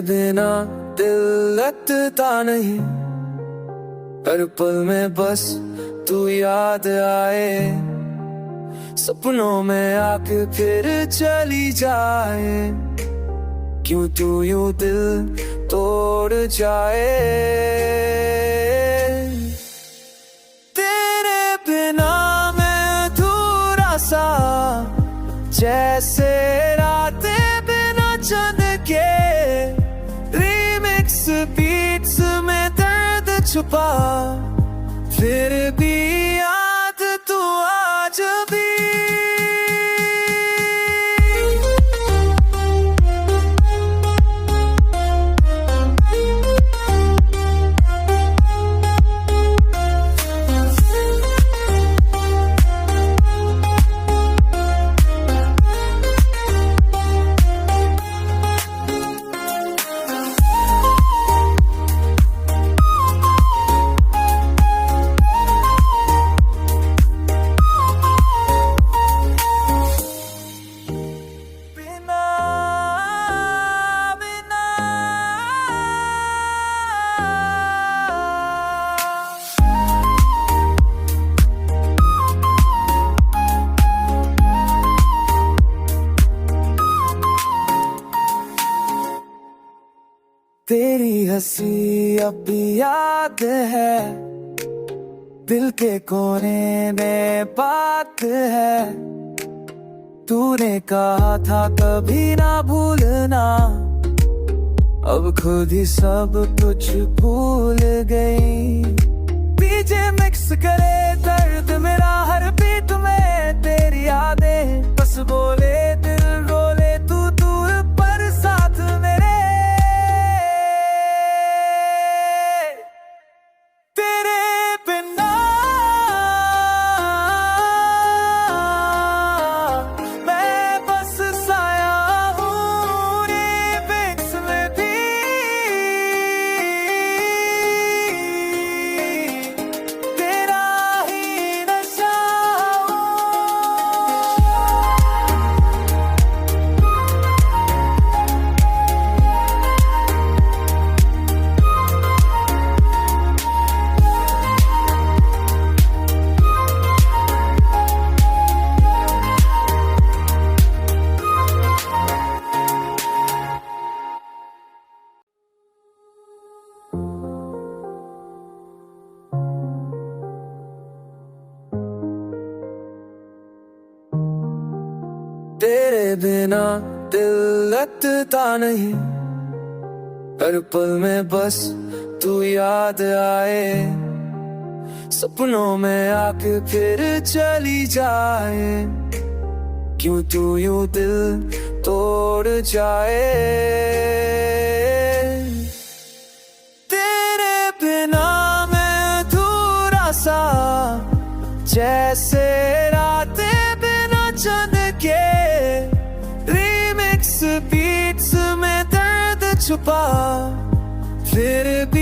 बिना दिल लगता नहीं, हर पल में बस तू याद आए, सपनों में आके फिर चली जाए, क्यों तू यूं दिल तोड़ जाए। तेरे बिना मैं अधूरा सा, जैसे रातें बिना चंद के, रीमिक्स बीट्स में दर्द छुपा, फिर भी याद तू आज भी। तेरी हंसी अब भी याद है, दिल के कोने में बात है, तूने कहा था कभी ना भूलना, अब खुद ही सब कुछ भूल गई। डीजे मिक्स करे दर्द मेरा हर बीट में, तेरी यादें बस बोले दिल रोले, तू दूर पर साथ मेरे। तेरे बिना दिल लगता नहीं, हर पल में बस तू याद आए, सपनों में आके फिर चली जाए, क्यों तू यूं दिल तोड़ जाए। तेरे बिना मैं अधूरा सा, जैसे रातें बिना चंद के, बीट्स में दर्द छुपा, फिर भी